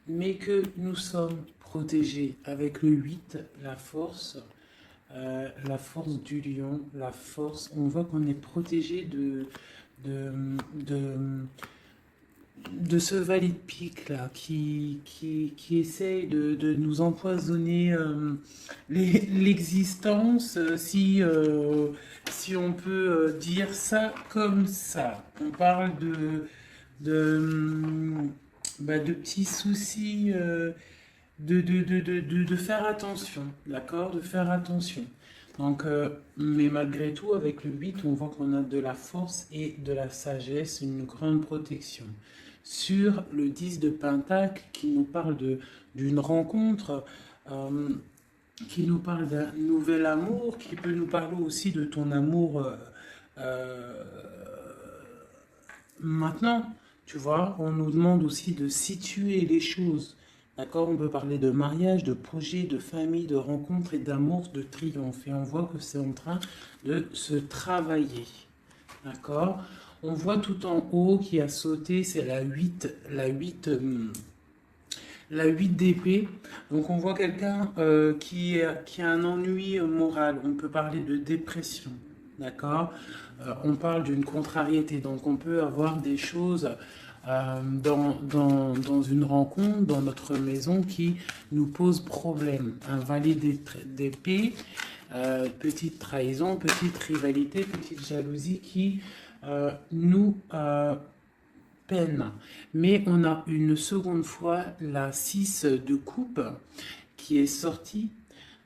mais que nous sommes protégés avec le 8, la force du lion, la force, on voit qu'on est protégé de, de, de ce valet de pique là qui essaye de nous empoisonner l'existence, si on peut dire ça comme ça. On parle de, de petits soucis, de faire attention, d'accord? De faire attention. Donc, mais malgré tout, avec le 8, on voit qu'on a de la force et de la sagesse, une grande protection. Sur le 10 de Pentacle, qui nous parle d'une rencontre, euh, qui nous parle d'un nouvel amour, qui peut nous parler aussi de ton amour euh, maintenant. Tu vois, on nous demande aussi de situer les choses. D'accord? On peut parler de mariage, de projet, de famille, de rencontre et d'amour, de triomphe. Et on voit que c'est en train de se travailler. D'accord? On voit tout en haut qui a sauté, c'est la 8 d'épée. Donc on voit quelqu'un qui a un ennui moral. On peut parler de dépression. D'accord? On parle d'une contrariété. Donc on peut avoir des choses dans une rencontre, dans notre maison, qui nous posent problème. Un valet d'épée, petite trahison, petite rivalité, petite jalousie qui nous peine. Mais on a une seconde fois la 6 de coupe qui est sortie.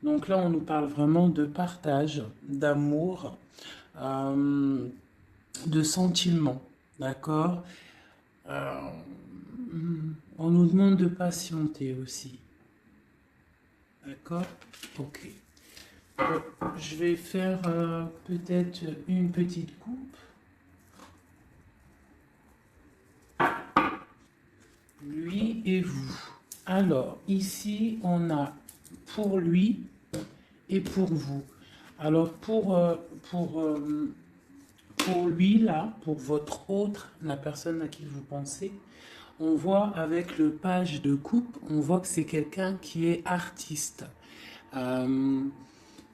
Donc là, on nous parle vraiment de partage, d'amour, euh, de sentiments. D'accord? Euh, on nous demande de patienter aussi. D'accord? Ok. Je vais faire peut-être une petite coupe. Lui et vous. Alors, ici, on a pour lui et pour vous. Alors, pour lui, là, pour votre autre, la personne à qui vous pensez, on voit avec le page de coupe, on voit que c'est quelqu'un qui est artiste. Euh,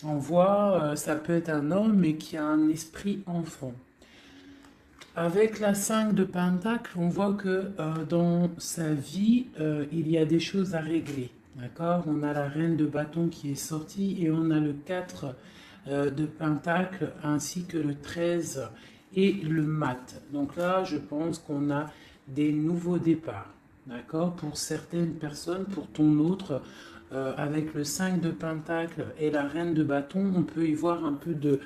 on voit, ça peut être un homme, mais qui a un esprit enfant. Avec la 5 de Pentacle, on voit que dans sa vie, il y a des choses à régler. D'accord? On a la reine de bâton qui est sortie et on a le 4 de Pentacle ainsi que le 13 et le mat. Donc là, je pense qu'on a des nouveaux départs. D'accord? Pour certaines personnes, pour ton autre, avec le 5 de Pentacle et la reine de bâton, on peut y voir un peu de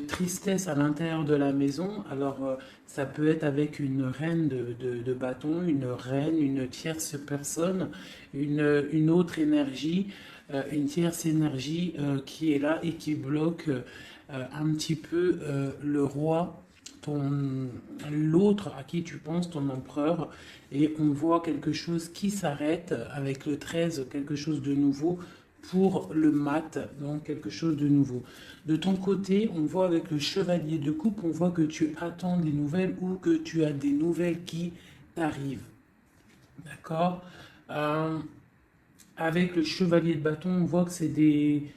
tristesse à l'intérieur de la maison. Alors, ça peut être avec une reine de bâton, une reine, une tierce personne, une autre énergie, une tierce énergie qui est là et qui bloque un petit peu le roi, l'autre à qui tu penses, ton empereur, et on voit quelque chose qui s'arrête avec le 13, quelque chose de nouveau pour le mat, donc quelque chose de nouveau. De ton côté, on voit avec le chevalier de coupe, on voit que tu attends des nouvelles ou que tu as des nouvelles qui t'arrivent. D'accord? Euh, Avec le chevalier de bâton, on voit que c'est des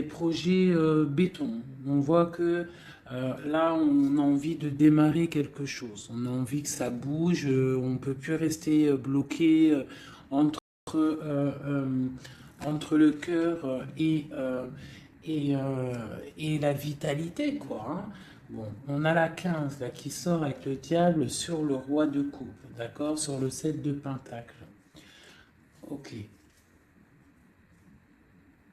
projets béton. On voit que là, on a envie de démarrer quelque chose. On a envie que ça bouge. On ne peut plus rester bloqué entre, euh, euh, entre le cœur et la vitalité, quoi. Hein. Bon, on a la 15 là, qui sort avec le diable sur le roi de coupe, d'accord? Sur le 7 de pentacle. Ok.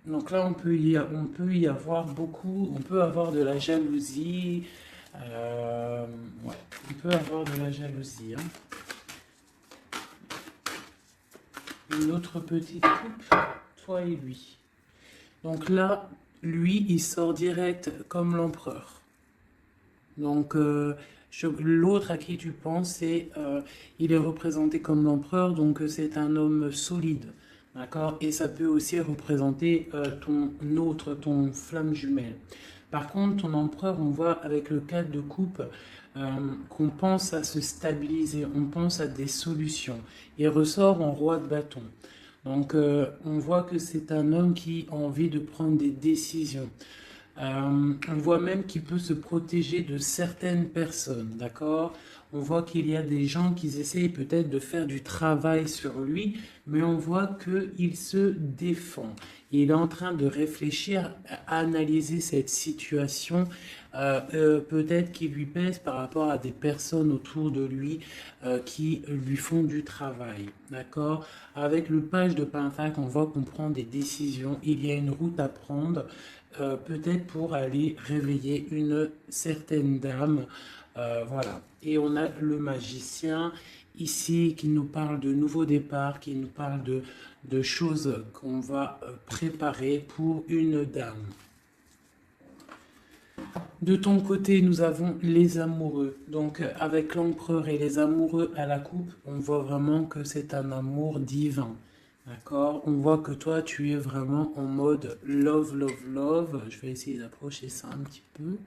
Donc là, on peut y avoir beaucoup, on peut avoir de la jalousie. euh, ouais, on peut avoir de la jalousie. Hein. Une autre petite coupe, toi et lui. Donc là, lui, il sort direct comme l'empereur. Donc l'autre à qui tu penses, il est représenté comme l'empereur, donc c'est un homme solide. D'accord? Et ça peut aussi représenter ton autre, ton flamme jumelle. Par contre, ton empereur, on voit avec le 4 de coupe qu'on pense à se stabiliser, on pense à des solutions. Il ressort en roi de bâton. Donc, on voit que c'est un homme qui a envie de prendre des décisions. On voit même qu'il peut se protéger de certaines personnes, d'accord? On voit qu'il y a des gens qui essayent peut-être de faire du travail sur lui, mais on voit qu'il se défend. Il est en train de réfléchir, à analyser cette situation, peut-être qui lui pèse par rapport à des personnes autour de lui qui lui font du travail, d'accord? Avec le page de Pentacle, on voit qu'on prend des décisions, il y a une route à prendre, peut-être pour aller réveiller une certaine dame. Voilà. Et on a le magicien ici qui nous parle de nouveau départ, qui nous parle de choses qu'on va préparer pour une dame. De ton côté, nous avons les amoureux. Donc, avec l'empereur et les amoureux à la coupe, on voit vraiment que c'est un amour divin. D'accord? On voit que toi, tu es vraiment en mode love, love, love. Je vais essayer d'approcher ça un petit peu.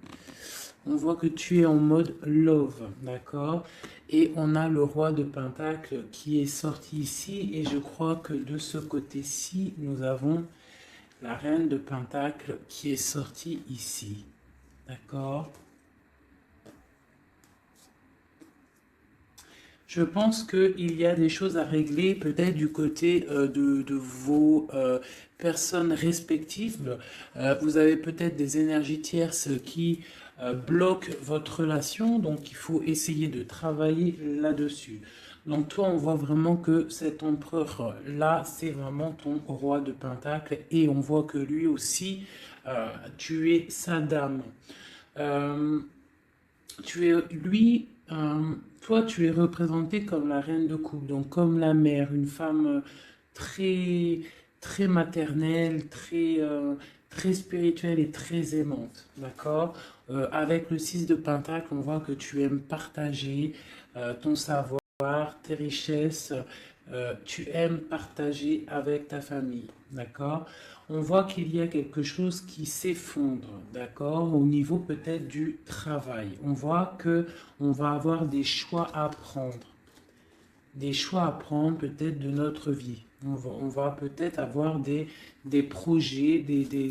On voit que tu es en mode love. D'accord? Et on a le roi de Pentacle qui est sorti ici. Et je crois que de ce côté-ci, nous avons la reine de Pentacle qui est sortie ici. D'accord? Je pense qu'il y a des choses à régler peut-être du côté de vos personnes respectives. Vous avez peut-être des énergies tierces qui bloquent votre relation, donc il faut essayer de travailler là-dessus. Donc toi, on voit vraiment que cet empereur-là, c'est vraiment ton roi de Pentacle et on voit que lui aussi, tu es sa dame. Euh, lui, toi, tu es représentée comme la reine de coupe, donc comme la mère, une femme très, très maternelle, très spirituelle et très aimante, d'accord? Avec le 6 de Pentacle, on voit que tu aimes partager ton savoir, tes richesses, tu aimes partager avec ta famille, d'accord? On voit qu'il y a quelque chose qui s'effondre, d'accord, au niveau peut-être du travail. On voit que on va avoir des choix à prendre peut-être de notre vie. On va peut-être avoir des projets,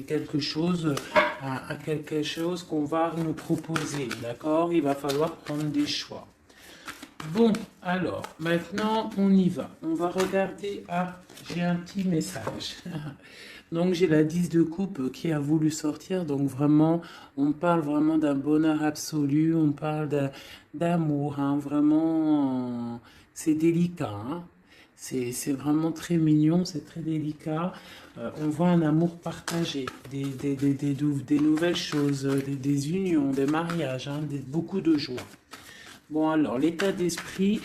quelque chose, à quelque chose qu'on va nous proposer, d'accord? Il va falloir prendre des choix. Bon, alors, maintenant, on y va. On va regarder. Ah, j'ai un petit message. Donc, j'ai la 10 de coupe qui a voulu sortir. Donc, vraiment, on parle vraiment d'un bonheur absolu. On parle d'amour. Hein, vraiment, c'est délicat. Hein. C'est vraiment très mignon. C'est très délicat. On voit un amour partagé, des nouvelles choses, des unions, des mariages, hein, beaucoup de joie. Bon, alors, l'état d'esprit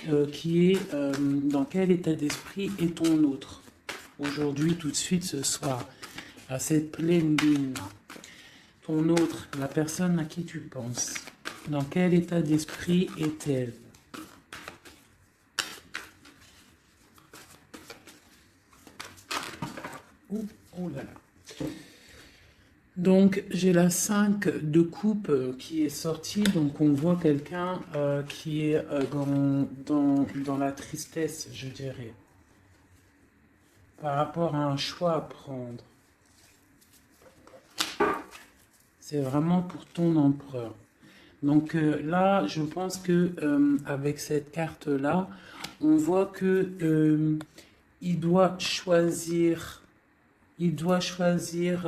dans quel état d'esprit est ton autre? Aujourd'hui, tout de suite, ce soir, à cette pleine lune. Ton autre, la personne à qui tu penses, dans quel état d'esprit est-elle? Oh là là. Donc, j'ai la 5 de coupe qui est sortie. Donc, on voit quelqu'un qui est dans la tristesse, je dirais, par rapport à un choix à prendre. C'est vraiment pour ton empereur. Donc là, je pense que avec cette carte-là, on voit que il doit choisir, il doit choisir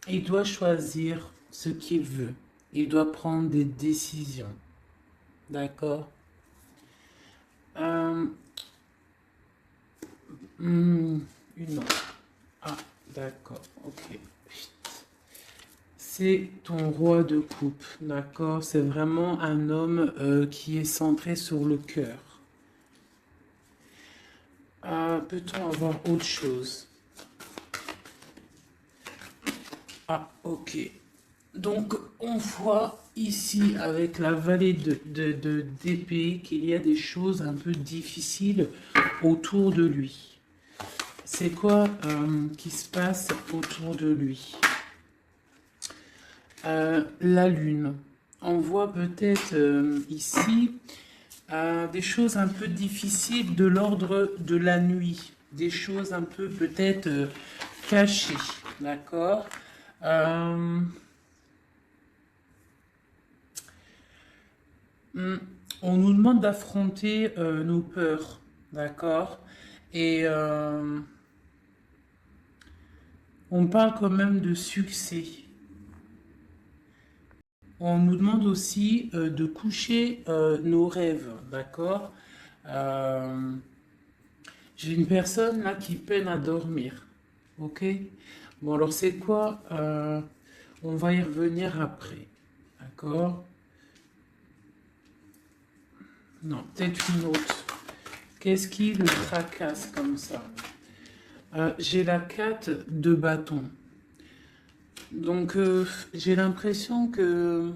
il doit choisir ce qu'il veut. Il doit prendre des décisions. D'accord? Une autre. Ah, d'accord. Ok. C'est ton roi de coupe. D'accord? C'est vraiment un homme qui est centré sur le cœur. Peut-on avoir autre chose? Ah, ok. Donc, on voit ici, avec la vallée d'épée, qu'il y a des choses un peu difficiles autour de lui. C'est quoi qui se passe autour de lui? La lune. On voit peut-être ici des choses un peu difficiles de l'ordre de la nuit, des choses un peu peut-être cachées, d'accord. Euh, hmm, on nous demande d'affronter nos peurs, d'accord, et on parle quand même de succès. On nous demande aussi de coucher nos rêves, d'accord. Euh, J'ai une personne là qui peine à dormir. Ok? Bon, alors c'est quoi? On va y revenir après. D'accord? Non, peut-être une autre. Qu'est-ce qui le tracasse comme ça? J'ai la 4 de bâton. Donc, j'ai l'impression que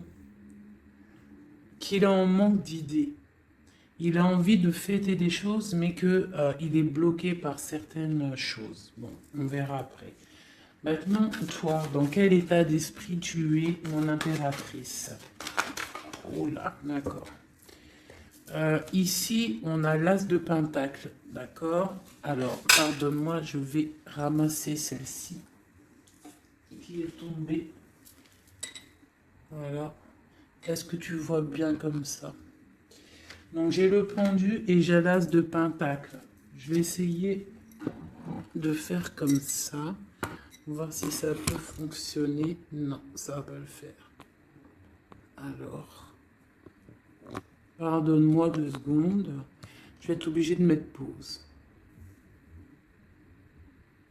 qu'il est en manque d'idées. Il a envie de fêter des choses, mais que il est bloqué par certaines choses. Bon, on verra après. Maintenant, toi, dans quel état d'esprit tu es, mon impératrice? Oh là, d'accord. Ici, on a l'as de pentacle, d'accord? Alors, pardonne-moi, je vais ramasser celle-ci qui est tombée. Voilà. Est-ce que tu vois bien comme ça? Donc, j'ai le pendu et j'ai l'as de pentacle. Je vais essayer de faire comme ça. Voir si ça peut fonctionner. Non, ça va pas le faire. Alors, pardonne-moi 2 secondes. Je vais être obligé de mettre pause.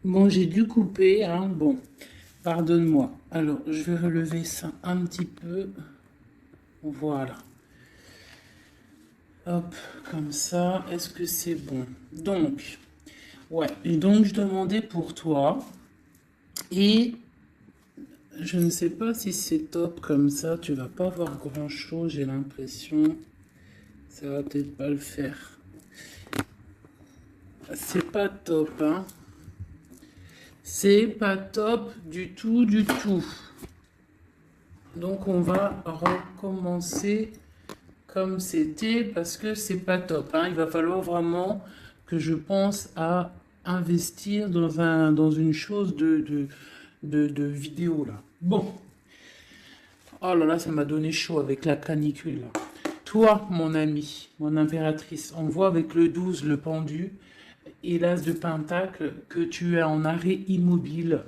Bon, j'ai dû couper, hein. Bon, pardonne-moi. Alors, je vais relever ça un petit peu. Voilà. Hop, comme ça. Est-ce que c'est bon? Donc, ouais. Et donc, je demandais pour toi. Et je ne sais pas si c'est top comme ça. Tu vas pas voir grand-chose, j'ai l'impression. Ça va peut-être pas le faire. C'est pas top, hein. C'est pas top du tout, du tout. Donc on va recommencer comme c'était parce que c'est pas top, hein. Il va falloir vraiment que je pense à investir dans une chose de vidéo là. Bon. Oh là là, ça m'a donné chaud avec la canicule là. Toi, mon ami, mon impératrice, on voit avec le 12 le pendu et l'as de pentacle que tu es en arrêt immobile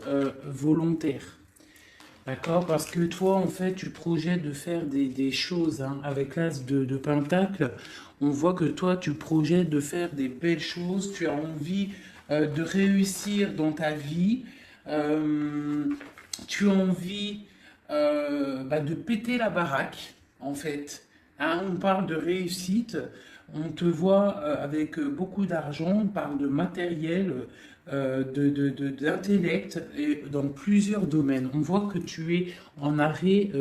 volontaire. D'accord? Parce que toi, en fait, tu projettes de faire des choses hein, avec l'as de pentacle. On voit que toi, tu projettes de faire des belles choses. Tu as envie de réussir dans ta vie. Euh, Tu as envie de péter la baraque, en fait. Hein, on parle de réussite. On te voit avec beaucoup d'argent. On parle de matériel d'intellect et dans plusieurs domaines. On voit que tu es en arrêt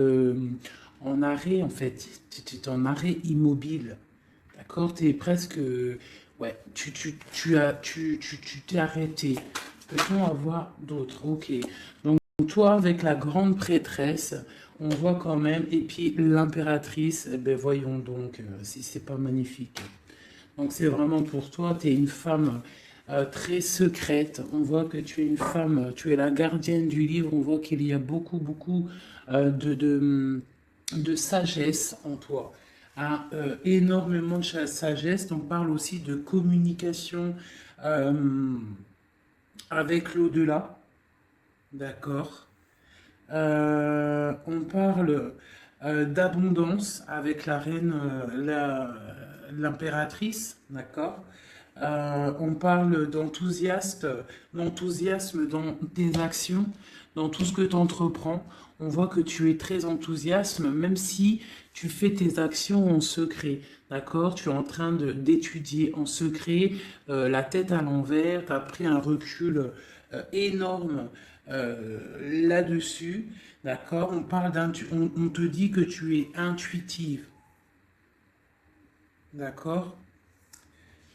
en fait, tu es en arrêt immobile. D'accord? Tu es presque, ouais, tu t'es arrêté. Peut-on avoir d'autres? Ok. Donc toi, avec la grande prêtresse, on voit quand même, et puis l'impératrice, eh ben voyons donc si c'est pas magnifique. Donc c'est vraiment pour toi, tu es une femme très secrète. On voit que tu es une femme, tu es la gardienne du livre. On voit qu'il y a beaucoup, beaucoup de sagesse en toi. Hein, énormément de sagesse. On parle aussi de communication euh, avec l'au-delà. D'accord. On parle d'abondance avec la reine, l'impératrice, d'accord. On parle d'enthousiasme dans tes actions, dans tout ce que tu entreprends. On voit que tu es très enthousiaste, même si tu fais tes actions en secret, d'accord. Tu es en train d'étudier en secret, la tête à l'envers, tu as pris un recul énorme là-dessus, d'accord? On te dit que tu es intuitive, d'accord?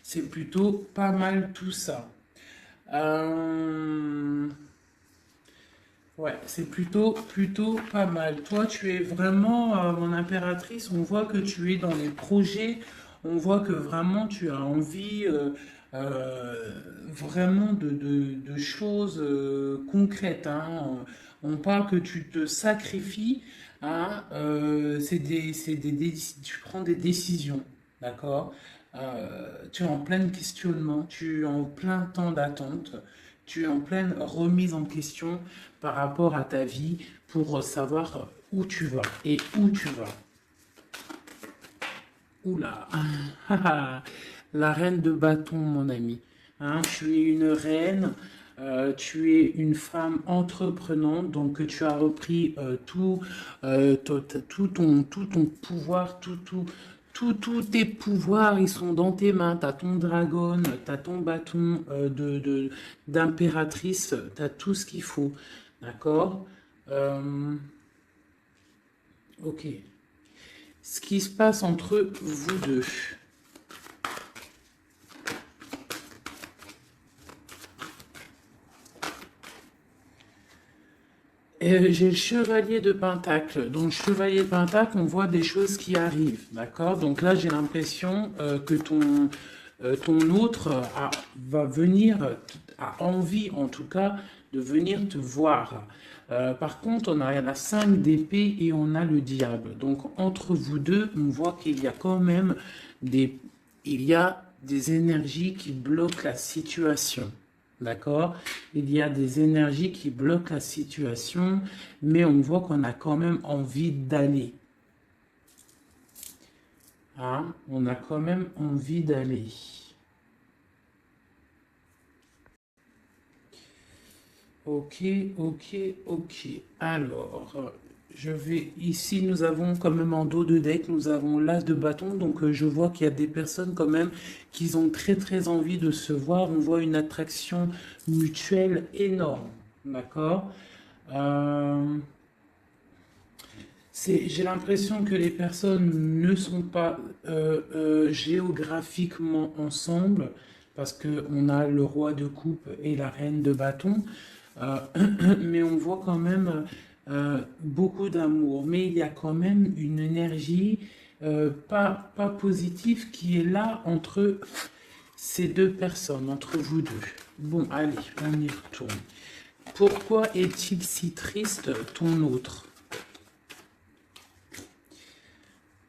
C'est plutôt pas mal tout ça. Euh, Ouais, c'est plutôt pas mal. Toi, tu es vraiment mon impératrice. On voit que tu es dans les projets. On voit que vraiment tu as envie vraiment de choses concrètes, hein. On parle que tu te sacrifies, hein. Tu prends des décisions, d'accord? Tu es en plein questionnement, tu es en plein temps d'attente, tu es en pleine remise en question par rapport à ta vie pour savoir où tu vas et où tu vas. Oula, la reine de bâton, mon ami. Hein, tu es une reine, tu es une femme entreprenante, donc tu as repris tout ton pouvoir, tous tes pouvoirs, ils sont dans tes mains. Tu as ton dragon, tu as ton bâton d'impératrice, tu as tout ce qu'il faut. D'accord. Euh, ok. Ce qui se passe entre vous deux. J'ai le chevalier de Pentacle. Donc, chevalier de Pentacle, on voit des choses qui arrivent. D'accord. Donc là, j'ai l'impression que ton autre va venir, a envie en tout cas, de venir te voir. Par contre, on a la 5 d'épée et on a le diable. Donc, entre vous deux, on voit qu'il y a quand même des, il y a des énergies qui bloquent la situation. D'accord? Il y a des énergies qui bloquent la situation, mais on voit qu'on a quand même envie d'aller. Hein? On a quand même envie d'aller. Ok, ok, ok. Alors, je vais ici, nous avons quand même en dos de deck, nous avons l'as de bâton. Donc, je vois qu'il y a des personnes quand même qui ont très très envie de se voir. On voit une attraction mutuelle énorme. D'accord? Euh, j'ai l'impression que les personnes ne sont pas géographiquement ensemble parce que on a le roi de coupe et la reine de bâton. Euh, mais on voit quand même beaucoup d'amour. Mais il y a quand même une énergie pas positive qui est là entre ces deux personnes, entre vous deux. Bon, allez, on y retourne. Pourquoi est-il si triste, ton autre?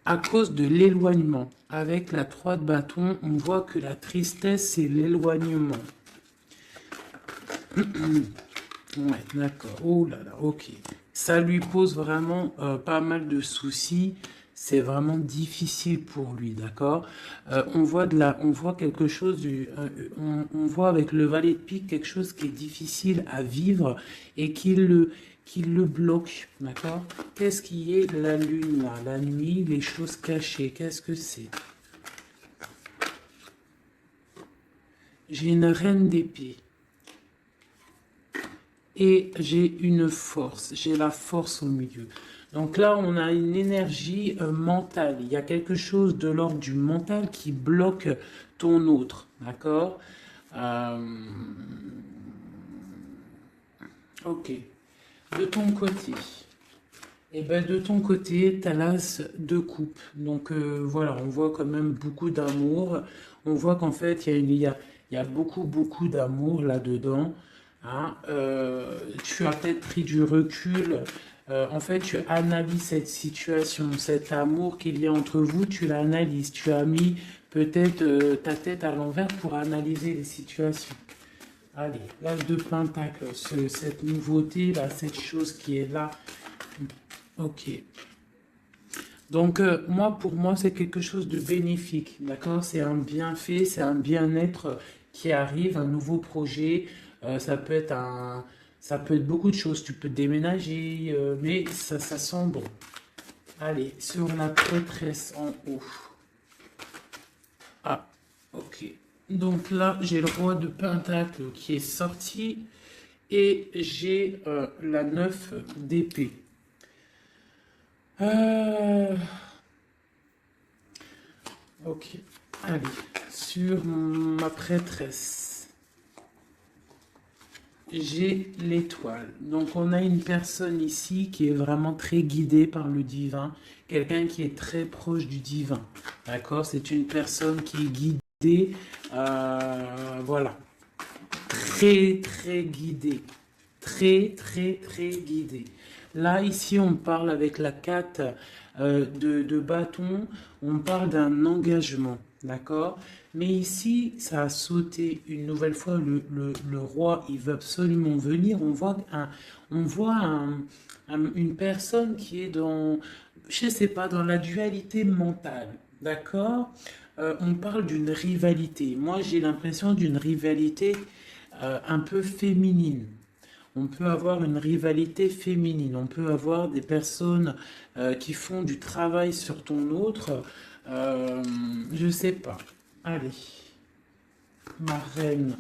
À cause de l'éloignement. Avec la 3 de bâton, on voit que la tristesse, c'est l'éloignement. Ouais, d'accord. Oh là là, ok. Ça lui pose vraiment pas mal de soucis. C'est vraiment difficile pour lui, d'accord. On voit quelque chose on voit avec le valet de pique quelque chose qui est difficile à vivre et qui le bloque, d'accord. Qu'est-ce qui est la lune là, la nuit, les choses cachées, qu'est-ce que c'est? J'ai une reine d'épée. Et j'ai une force, j'ai la force au milieu. Donc là, on a une énergie mentale. Il y a quelque chose de l'ordre du mental qui bloque ton autre. D'accord. Euh, Ok. De ton côté. Et ben de ton côté, tu as l'as de coupe. Donc voilà, on voit quand même beaucoup d'amour. On voit qu'en fait, il y a beaucoup d'amour là-dedans. Hein. Tu as peut-être pris du recul. En fait, tu analyses cette situation, cet amour qu'il y a entre vous, tu l'analyses. Tu as mis peut-être ta tête à l'envers pour analyser les situations. Allez, l'as de pentacle, cette nouveauté, là, cette chose qui est là. Ok. Donc, moi, pour moi, c'est quelque chose de bénéfique, d'accord? C'est un bienfait, c'est un bien-être qui arrive, un nouveau projet. Ça peut être ça peut être beaucoup de choses. Tu peux déménager, mais ça sent bon. Allez, sur la prêtresse en haut. Ah, ok. Donc là, j'ai le roi de Pentacle qui est sorti et j'ai la 9 d'épée. Euh, Ok, allez, sur ma prêtresse. j'ai l'étoile. Donc on a une personne ici qui est vraiment très guidée par le divin, quelqu'un qui est très proche du divin. D'accord? C'est une personne qui est guidée, voilà, très très guidée, très très très guidée. Là ici on parle avec la 4 de bâton, on parle d'un engagement, d'accord? Mais ici, ça a sauté une nouvelle fois. Le roi, il veut absolument venir. On voit une personne qui est dans, je sais pas, dans la dualité mentale. D'accord? On parle d'une rivalité. Moi, j'ai l'impression d'une rivalité un peu féminine. On peut avoir une rivalité féminine. On peut avoir des personnes qui font du travail sur ton autre. Je sais pas. Allez, ma reine.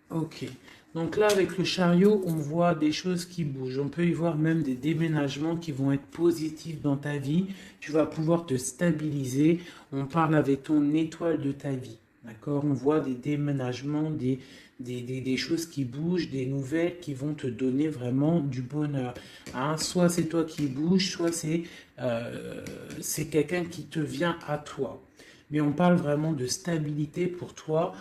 Ok. Donc là, avec le chariot, on voit des choses qui bougent. On peut y voir même des déménagements qui vont être positifs dans ta vie. Tu vas pouvoir te stabiliser. On parle avec ton étoile de ta vie. D'accord? On voit des déménagements, des choses qui bougent, des nouvelles qui vont te donner vraiment du bonheur. Hein? Soit c'est toi qui bouges, soit c'est quelqu'un qui te vient à toi. Mais on parle vraiment de stabilité pour toi,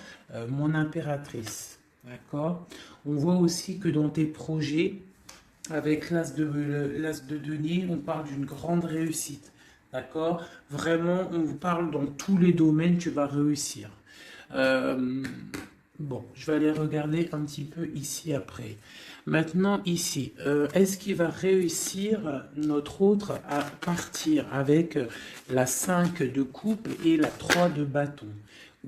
mon impératrice. D'accord? On voit aussi que dans tes projets, avec l'as de denier, on parle d'une grande réussite. D'accord? Vraiment, on vous parle dans tous les domaines, tu vas réussir. Euh, bon, je vais aller regarder un petit peu ici après. Maintenant, ici, est-ce qu'il va réussir, notre autre, à partir avec la 5 de coupe et la 3 de bâton?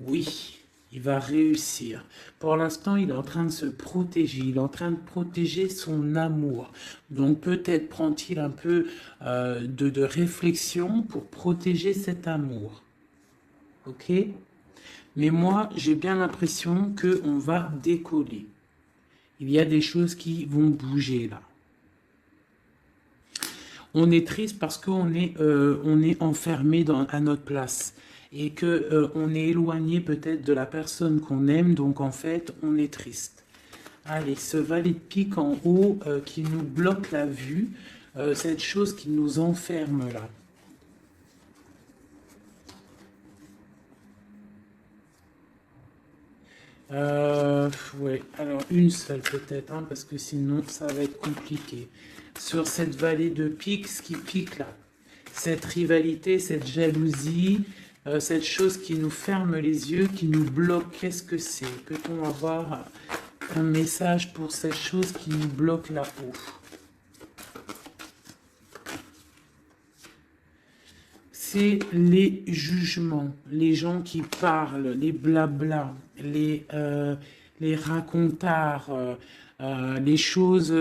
Oui, il va réussir. Pour l'instant, il est en train de se protéger. Il est en train de protéger son amour. Donc peut-être prend-il un peu de réflexion pour protéger cet amour. Ok? Mais moi, j'ai bien l'impression qu'on va décoller. Il y a des choses qui vont bouger là. On est triste parce on est enfermé à notre place et que on est éloigné peut-être de la personne qu'on aime, donc en fait, on est triste. Allez, ce valet de pique en haut qui nous bloque la vue, cette chose qui nous enferme là. Ouais, alors une seule peut-être, hein, parce que sinon ça va être compliqué. Sur cette vallée de pique, ce qui pique là, cette rivalité, cette jalousie, cette chose qui nous ferme les yeux, qui nous bloque, qu'est-ce que c'est? Peut-on avoir un message pour cette chose qui nous bloque là-haut? C'est les jugements, les gens qui parlent, les blabla, les racontards, les choses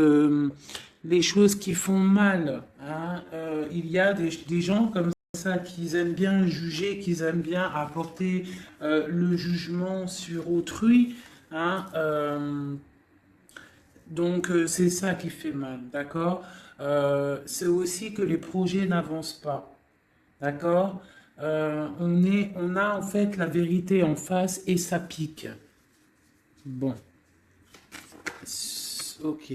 qui font mal. Hein. Il y a des gens comme ça qui aiment bien juger, qui aiment bien apporter le jugement sur autrui. Hein. Donc c'est ça qui fait mal, d'accord? C'est aussi que les projets n'avancent pas. D'accord? On a en fait la vérité en face et ça pique. Bon, ok.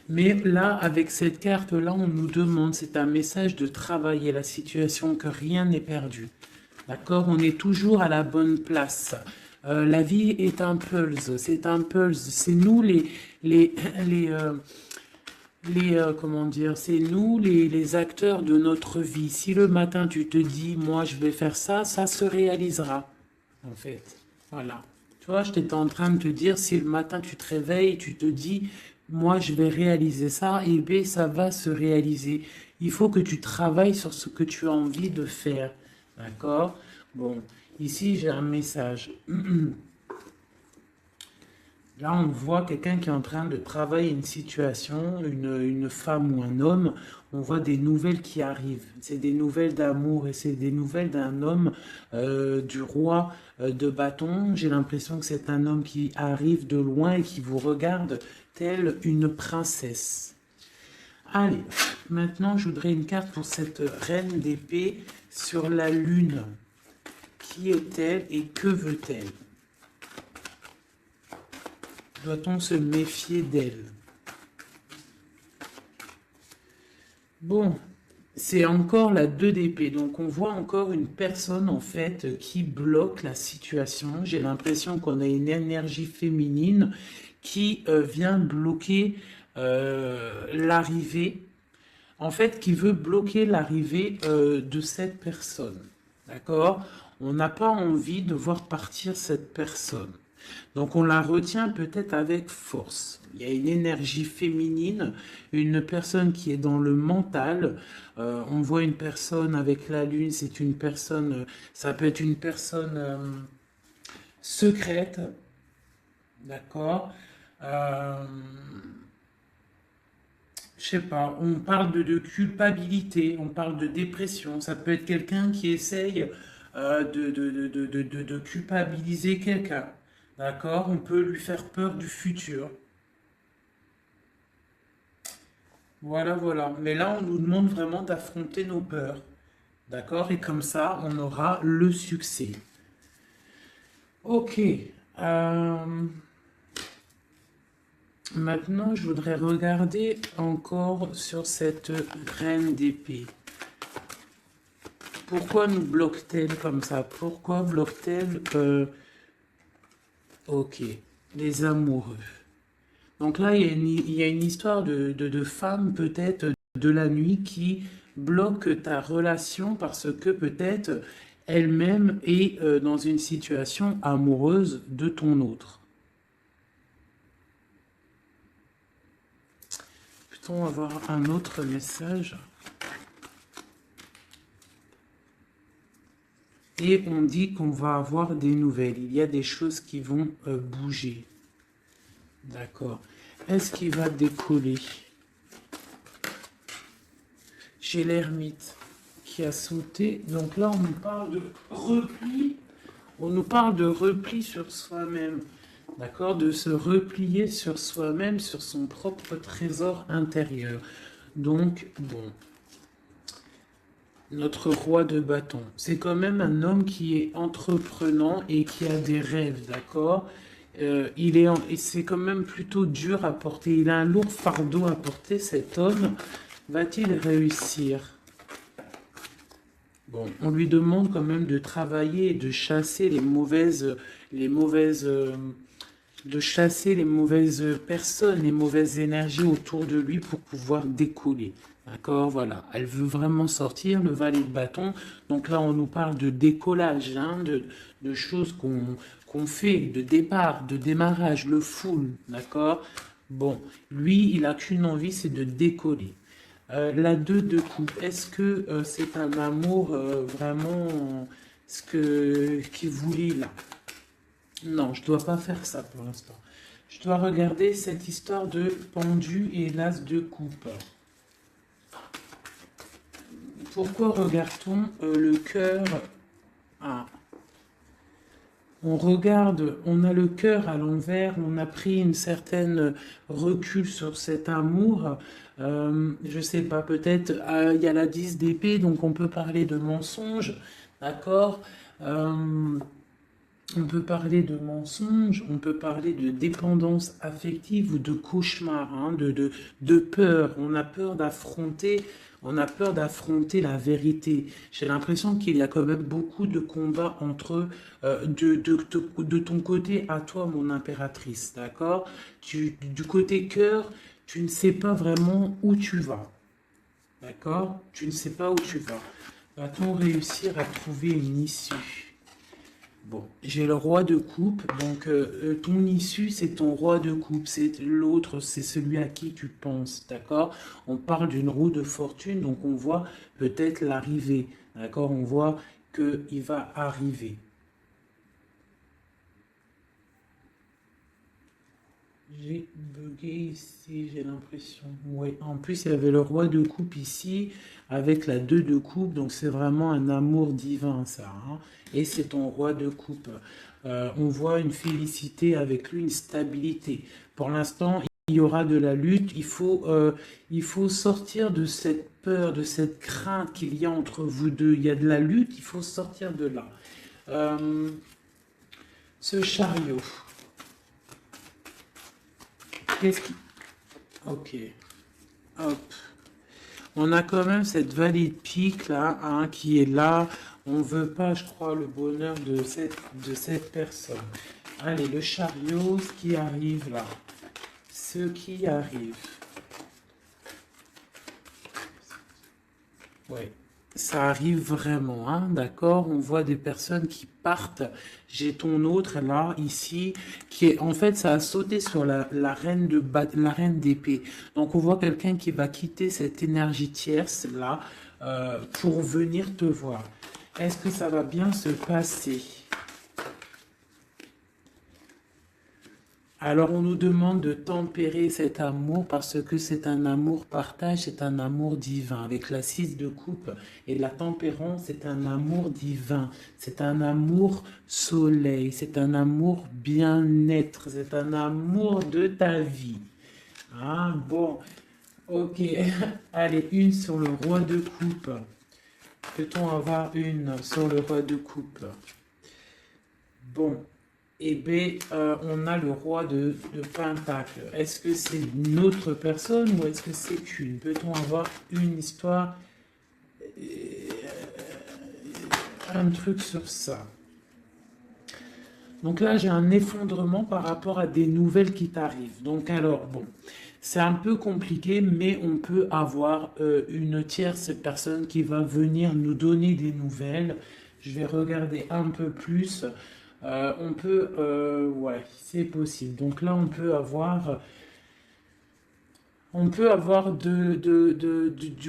Mais là, avec cette carte-là, on nous demande, c'est un message de travailler la situation, que rien n'est perdu. D'accord? On est toujours à la bonne place. La vie est un pulse, c'est un pulse. C'est nous les, les, euh, comment dire, c'est nous les acteurs de notre vie. Si le matin tu te dis, moi je vais faire ça, ça se réalisera, en fait. Voilà. Tu vois, j'étais en train de te dire, si le matin tu te réveilles, tu te dis, moi je vais réaliser ça, et bien ça va se réaliser. Il faut que tu travailles sur ce que tu as envie de faire. D'accord? Bon, ici j'ai un message. Là, on voit quelqu'un qui est en train de travailler une situation, une femme ou un homme. On voit des nouvelles qui arrivent. C'est des nouvelles d'amour et c'est des nouvelles d'un homme, du roi de bâton. J'ai l'impression que c'est un homme qui arrive de loin et qui vous regarde telle une princesse. Allez, maintenant, je voudrais une carte pour cette reine d'épée sur la lune. Qui est-elle et que veut-elle? Doit-on se méfier d'elle? Bon, c'est encore la 2 d'épée. Donc on voit encore une personne en fait qui bloque la situation. J'ai l'impression qu'on a une énergie féminine qui vient bloquer l'arrivée, en fait, qui veut bloquer l'arrivée de cette personne. D'accord? On n'a pas envie de voir partir cette personne. Donc on la retient peut-être avec force. Il y a une énergie féminine, une personne qui est dans le mental. On voit une personne avec la lune, c'est une personne, ça peut être une personne secrète, d'accord. Je sais pas, on parle de culpabilité, on parle de dépression. Ça peut être quelqu'un qui essaye de culpabiliser quelqu'un. D'accord? On peut lui faire peur du futur. Voilà, voilà. Mais là, on nous demande vraiment d'affronter nos peurs. D'accord? Et comme ça, on aura le succès. Ok. Maintenant, je voudrais regarder encore sur cette reine d'épée. Pourquoi nous bloque-t-elle comme ça? Pourquoi bloque-t-elle ok, les amoureux. Donc là, il y a une histoire de femme peut-être de la nuit qui bloque ta relation parce que peut-être elle-même est dans une situation amoureuse de ton autre. Peut-on avoir un autre message? Et on dit qu'on va avoir des nouvelles. Il y a des choses qui vont bouger. D'accord. Est-ce qu'il va décoller? J'ai l'ermite qui a sauté. Donc là, on nous parle de repli. On nous parle de repli sur soi-même. D'accord? De se replier sur soi-même, sur son propre trésor intérieur. Donc, bon. Notre roi de bâton. C'est quand même un homme qui est entreprenant et qui a des rêves, d'accord? Et c'est quand même plutôt dur à porter. Il a un lourd fardeau à porter, cet homme. Va-t-il réussir? Bon, on lui demande quand même de travailler et de chasser de chasser les mauvaises personnes, les mauvaises énergies autour de lui pour pouvoir décoller. D'accord, voilà. Elle veut vraiment sortir, le valet de bâton. Donc là, on nous parle de décollage, hein, de choses qu'on fait, de départ, de démarrage, le full. D'accord. Bon, lui, il n'a qu'une envie, c'est de décoller. La 2 de coupe, est-ce que c'est un amour vraiment qui vous lie là? Non, je dois pas faire ça pour l'instant. Je dois regarder cette histoire de pendu et l'as de coupe. Pourquoi regarde-t-on le cœur? Ah. On regarde, on a le cœur à l'envers, on a pris une certaine recul sur cet amour. Je sais pas, peut-être il y a la 10 d'épée, donc on peut parler de mensonge, d'accord? On peut parler de mensonge, on peut parler de dépendance affective ou de cauchemar, hein, de peur. On a peur d'affronter la vérité. J'ai l'impression qu'il y a quand même beaucoup de combats entre de ton côté à toi, mon impératrice, d'accord? Du côté cœur, tu ne sais pas vraiment où tu vas, d'accord? Tu ne sais pas où tu vas. Va-t-on réussir à trouver une issue? Bon, j'ai le roi de coupe, donc ton issue, c'est ton roi de coupe, c'est l'autre, c'est celui à qui tu penses, d'accord? On parle d'une roue de fortune, donc on voit peut-être l'arrivée, d'accord? On voit qu'il va arriver. J'ai bugué ici, j'ai l'impression. Oui, en plus, il y avait le roi de coupe ici, avec la 2 de coupe, donc c'est vraiment un amour divin, ça, hein. Et c'est ton roi de coupe. On voit une félicité avec lui, une stabilité. Pour l'instant, il y aura de la lutte. Il faut sortir de cette peur, de cette crainte qu'il y a entre vous deux. Il y a de la lutte, il faut sortir de là. Ce chariot. Qu'est-ce qui... Ok. Hop. On a quand même cette vallée de pique là, hein, qui est là. On veut pas, je crois, le bonheur de cette personne. Allez, le chariot, ce qui arrive là. Ce qui arrive. Ouais, ça arrive vraiment, hein, d'accord? On voit des personnes qui partent. J'ai ton autre là, ici, qui est, en fait, ça a sauté sur la reine la reine d'épée. Donc, on voit quelqu'un qui va quitter cette énergie tierce là, pour venir te voir. Est-ce que ça va bien se passer? Alors, on nous demande de tempérer cet amour parce que c'est un amour partage, c'est un amour divin. Avec la 6 de coupe et la tempérance, c'est un amour divin. C'est un amour soleil, c'est un amour bien-être, c'est un amour de ta vie. Ah, bon, ok. Allez, une sur le roi de coupe. Peut-on avoir une sur le roi de coupe? Bon. Eh bien, on a le roi de Pentacle. Est-ce que c'est une autre personne ou est-ce que c'est une? Peut-on avoir une histoire, un truc sur ça? Donc là, j'ai un effondrement par rapport à des nouvelles qui t'arrivent. Donc alors, bon, c'est un peu compliqué, mais on peut avoir une tierce personne qui va venir nous donner des nouvelles. Je vais regarder un peu plus. On peut, ouais, c'est possible. Donc là, on peut avoir du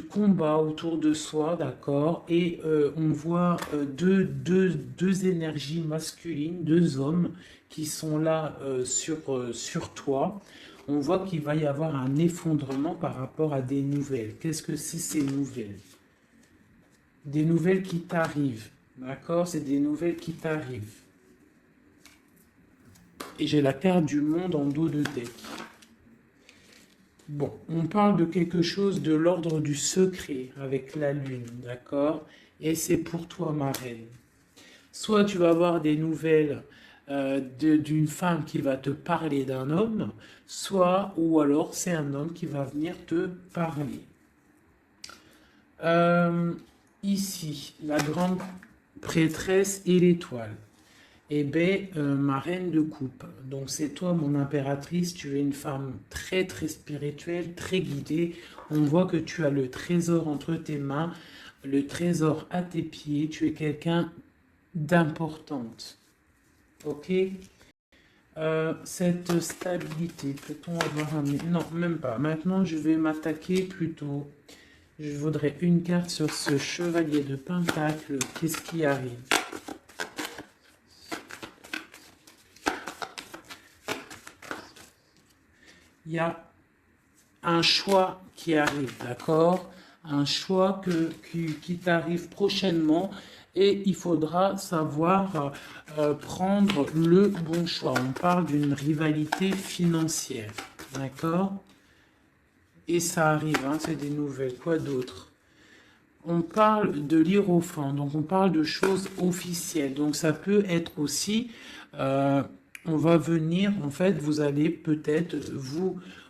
combat autour de soi, d'accord? Et on voit deux énergies masculines, deux hommes qui sont là sur toi. On voit qu'il va y avoir un effondrement par rapport à des nouvelles. Qu'est-ce que c'est ces nouvelles? Des nouvelles qui t'arrivent, d'accord? C'est des nouvelles qui t'arrivent. Et j'ai la carte du monde en dos de deck. Bon, on parle de quelque chose de l'ordre du secret avec la lune, d'accord? Et c'est pour toi, ma reine. Soit tu vas avoir des nouvelles d'une femme qui va te parler d'un homme, soit, ou alors c'est un homme qui va venir te parler. Ici, la grande prêtresse et l'étoile. Eh bien, ma reine de coupe. Donc, c'est toi, mon impératrice. Tu es une femme très, très spirituelle, très guidée. On voit que tu as le trésor entre tes mains, le trésor à tes pieds. Tu es quelqu'un d'importante. Ok? Cette stabilité, peut-on avoir un... Non, même pas. Maintenant, je vais m'attaquer plutôt. Je voudrais une carte sur ce chevalier de Pentacle. Qu'est-ce qui arrive? Il y a un choix qui arrive, d'accord? Un choix qui t'arrive prochainement et il faudra savoir prendre le bon choix. On parle d'une rivalité financière, d'accord? Et ça arrive, hein, c'est des nouvelles. Quoi d'autre? On parle de l'hiérophant, donc on parle de choses officielles. Donc ça peut être aussi... on va venir, en fait, vous allez peut-être,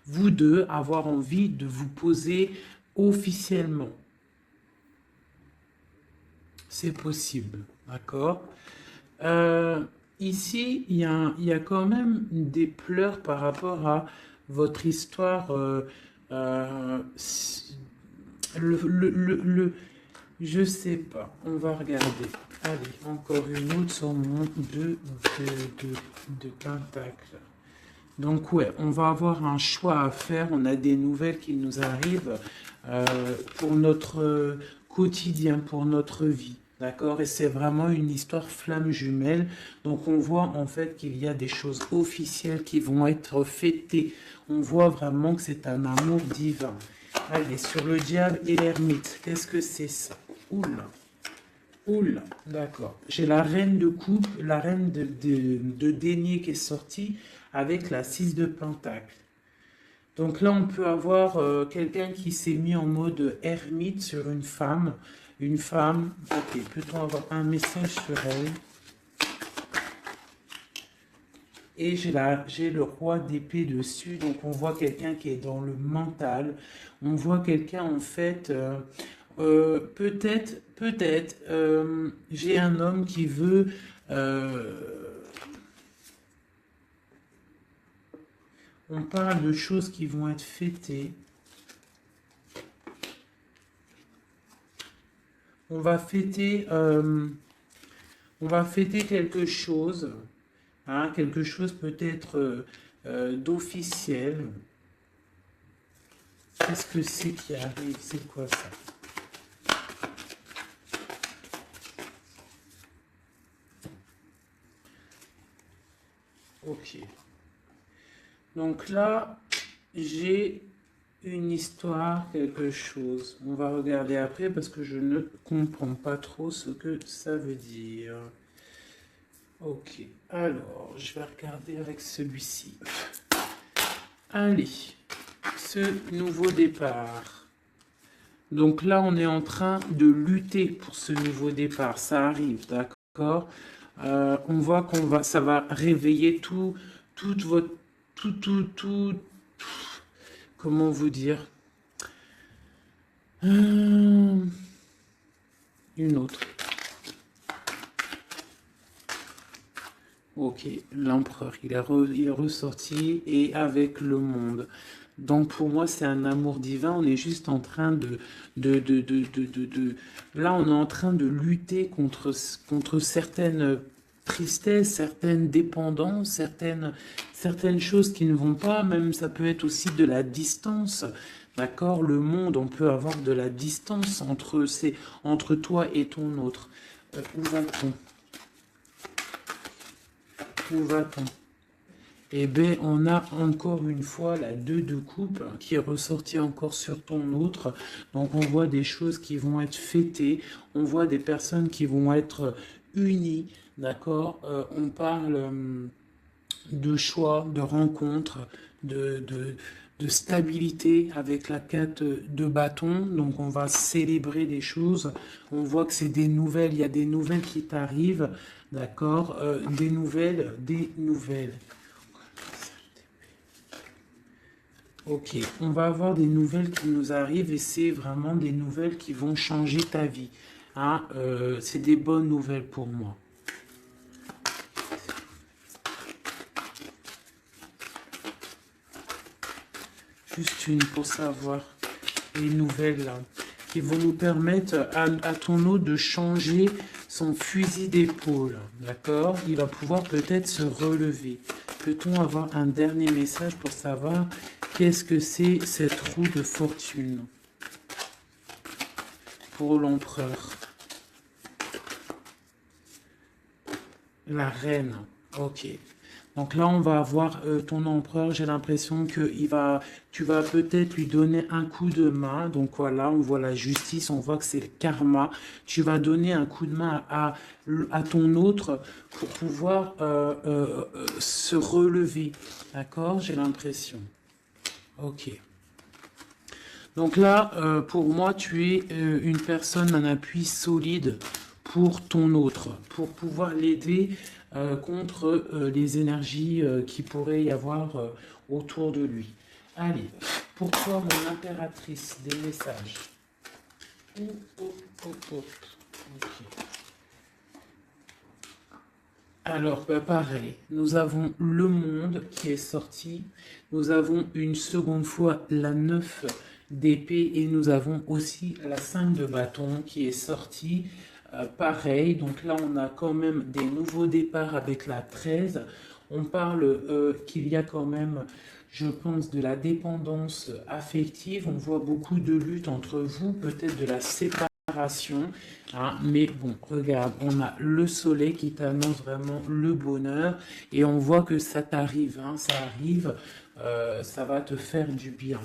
vous deux, avoir envie de vous poser officiellement. C'est possible, d'accord? Ici, il y a quand même des pleurs par rapport à votre histoire. Je sais pas, on va regarder. Allez, encore une autre sur mon de pentacle. Donc ouais, on va avoir un choix à faire. On a des nouvelles qui nous arrivent pour notre quotidien, pour notre vie. D'accord? Et c'est vraiment une histoire flamme jumelle. Donc on voit en fait qu'il y a des choses officielles qui vont être fêtées. On voit vraiment que c'est un amour divin. Allez, sur le diable et l'ermite. Qu'est-ce que c'est ça? Oula. Oula, d'accord. J'ai la reine de coupe, la reine de denier qui est sortie avec la 6 de pentacle. Donc là, on peut avoir quelqu'un qui s'est mis en mode ermite sur une femme. Une femme, ok, peut-on avoir un message sur elle? et j'ai le roi d'épée dessus. Donc on voit quelqu'un qui est dans le mental. On voit quelqu'un en fait, j'ai un homme qui veut... on parle de choses qui vont être fêtées. On va fêter quelque chose, hein, quelque chose peut-être d'officiel. Qu'est-ce que c'est qui arrive? C'est quoi ça? Ok. Donc là, j'ai une histoire, quelque chose. On va regarder après parce que je ne comprends pas trop ce que ça veut dire. Ok, alors, je vais regarder avec celui-ci. Allez, ce nouveau départ. Donc là, on est en train de lutter pour ce nouveau départ. Ça arrive, d'accord? On voit ça va réveiller toute votre, comment vous dire? Une autre. Ok, l'empereur, il est ressorti et avec le monde. Donc pour moi, c'est un amour divin. On est juste en train là, on est en train de lutter contre certaines tristesses, certaines dépendances, certaines choses qui ne vont pas. Même ça peut être aussi de la distance. D'accord? Le monde, on peut avoir de la distance entre toi et ton autre. Où va-t-on? Où va-t-on? Eh bien, on a encore une fois la 2 de coupe qui est ressortie encore sur ton autre. Donc, on voit des choses qui vont être fêtées. On voit des personnes qui vont être unies. D'accord? On parle de choix, de rencontres, de stabilité avec la 4 de bâton. Donc, on va célébrer des choses. On voit que c'est des nouvelles. Il y a des nouvelles qui t'arrivent. D'accord? Des nouvelles, des nouvelles. Ok, on va avoir des nouvelles qui nous arrivent et c'est vraiment des nouvelles qui vont changer ta vie. Hein, c'est des bonnes nouvelles pour moi. Juste une pour savoir les nouvelles là, qui vont nous permettre à ton eau de changer son fusil d'épaule. D'accord? Il va pouvoir peut-être se relever. Peut-on avoir un dernier message pour savoir qu'est-ce que c'est cette roue de fortune pour l'empereur? La reine. Ok. Donc là, on va avoir ton empereur. J'ai l'impression que tu vas peut-être lui donner un coup de main. Donc voilà, on voit la justice, on voit que c'est le karma. Tu vas donner un coup de main à ton autre pour pouvoir se relever. D'accord? J'ai l'impression. Ok. Donc là, pour moi, tu es une personne, un appui solide pour ton autre, pour pouvoir l'aider contre les énergies qui pourraient y avoir autour de lui. Allez, pour toi, mon impératrice, des messages. Ok. Alors, bah, pareil, nous avons le monde qui est sorti, nous avons une seconde fois la 9 d'épée et nous avons aussi la 5 de bâton qui est sortie. Pareil, donc là on a quand même des nouveaux départs avec la 13. On parle qu'il y a quand même, je pense, de la dépendance affective. On voit beaucoup de lutte entre vous, peut-être de la séparation. Hein, mais bon, regarde, on a le soleil qui t'annonce vraiment le bonheur et on voit que ça t'arrive, hein, ça arrive, ça va te faire du bien.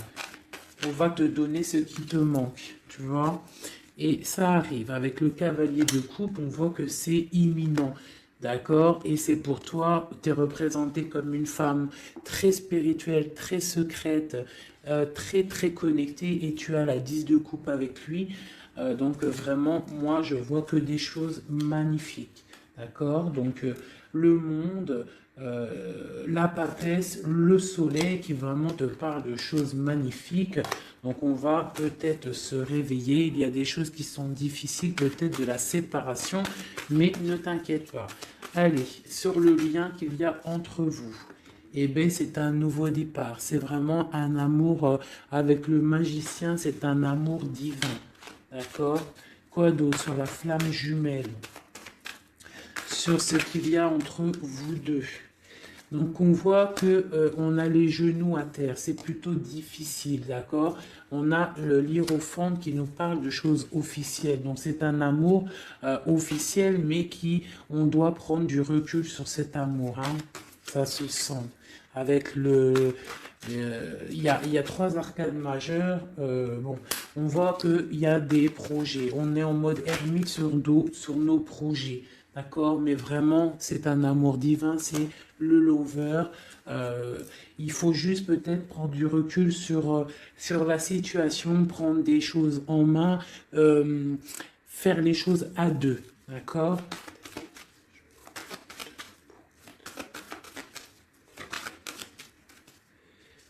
On va te donner ce qui te manque, tu vois. Et ça arrive. Avec le cavalier de coupe, on voit que c'est imminent. D'accord? Et c'est pour toi, tu es représentée comme une femme très spirituelle, très secrète, très très connectée et tu as la 10 de coupe avec lui. Donc vraiment, moi, je vois que des choses magnifiques. D'accord? Donc le monde, la papesse, le soleil qui vraiment te parle de choses magnifiques. Donc on va peut-être se réveiller. Il y a des choses qui sont difficiles, peut-être de la séparation, mais ne t'inquiète pas. Allez, sur le lien qu'il y a entre vous. Eh bien, c'est un nouveau départ. C'est vraiment un amour avec le magicien, c'est un amour divin. D'accord? Quoi d'autre sur la flamme jumelle? Sur ce qu'il y a entre vous deux. Donc on voit que on a les genoux à terre, c'est plutôt difficile, d'accord? On a le l'hiérophante qui nous parle de choses officielles. Donc c'est un amour officiel, mais qui on doit prendre du recul sur cet amour, hein? Ça se sent. Avec il y a trois arcades majeures. Bon, on voit qu'il y a des projets. On est en mode ermite sur nos projets. D'accord? Mais vraiment, c'est un amour divin, c'est le lover. Il faut juste peut-être prendre du recul sur la situation, prendre des choses en main, faire les choses à deux. D'accord?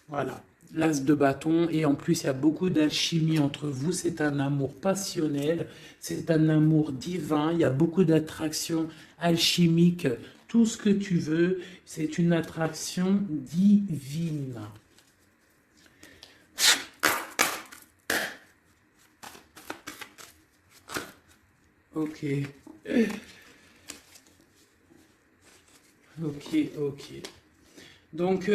Voilà, l'as de bâton, et en plus il y a beaucoup d'alchimie entre vous, c'est un amour passionnel, c'est un amour divin, il y a beaucoup d'attraction alchimique, tout ce que tu veux, c'est une attraction divine. Ok, ok. Donc,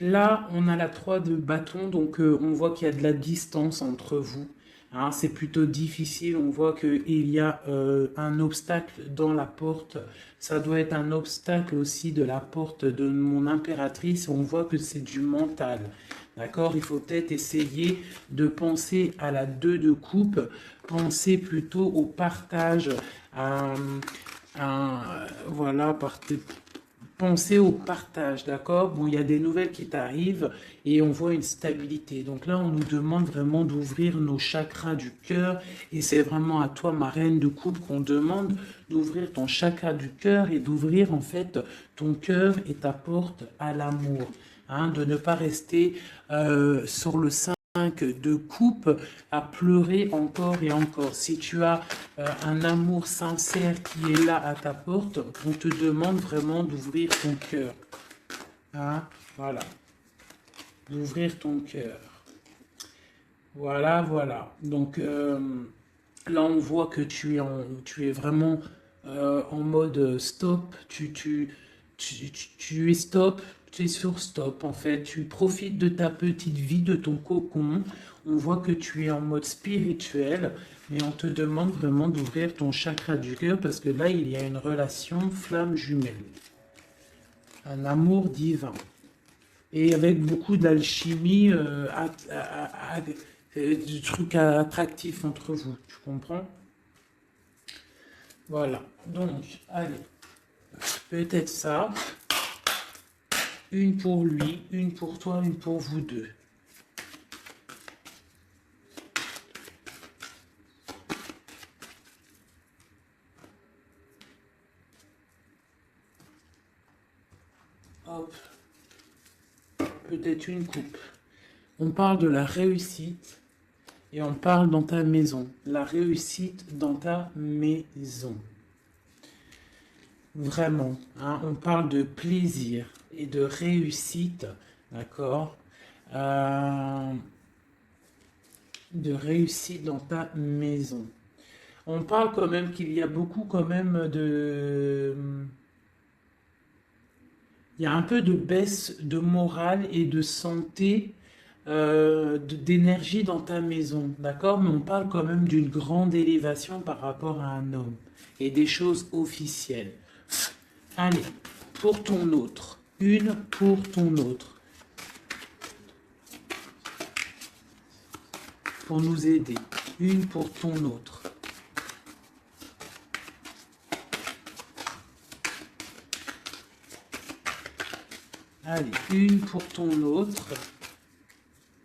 là, on a la 3 de bâton, donc on voit qu'il y a de la distance entre vous. Hein, c'est plutôt difficile, on voit qu'il y a un obstacle dans la porte. Ça doit être un obstacle aussi de la porte de mon impératrice. On voit que c'est du mental. D'accord? Il faut peut-être essayer de penser à la 2 de coupe, penser plutôt au partage, voilà, pensez au partage, d'accord? Bon, il y a des nouvelles qui t'arrivent et on voit une stabilité. Donc là, on nous demande vraiment d'ouvrir nos chakras du cœur, et c'est vraiment à toi, ma reine de coupe, qu'on demande d'ouvrir ton chakra du cœur et d'ouvrir en fait ton cœur et ta porte à l'amour. Hein, de ne pas rester sur le sein de coupe à pleurer encore et encore. Si tu as un amour sincère qui est là à ta porte, on te demande vraiment d'ouvrir ton cœur. Hein? Voilà, d'ouvrir ton cœur. Voilà, voilà. Donc là, on voit que tu es vraiment en mode stop. Tu es stop. Tu es sur stop, en fait. Tu profites de ta petite vie, de ton cocon. On voit que tu es en mode spirituel. Et on te demande vraiment d'ouvrir ton chakra du cœur, parce que là, il y a une relation flamme jumelle. Un amour divin. Et avec beaucoup d'alchimie, du truc attractif entre vous. Tu comprends? Voilà. Donc, allez. Peut-être ça. Une pour lui, une pour toi, une pour vous deux. Hop. Peut-être une coupe. On parle de la réussite et on parle dans ta maison. La réussite dans ta maison. Vraiment, hein, on parle de plaisir et de réussite, d'accord? De réussite dans ta maison. On parle quand même qu'il y a beaucoup quand même de... Il y a un peu de baisse de morale et de santé, d'énergie dans ta maison, d'accord? Mais on parle quand même d'une grande élévation par rapport à un homme et des choses officielles. Allez, pour ton autre. Une pour ton autre. Pour nous aider. Une pour ton autre. Allez, une pour ton autre.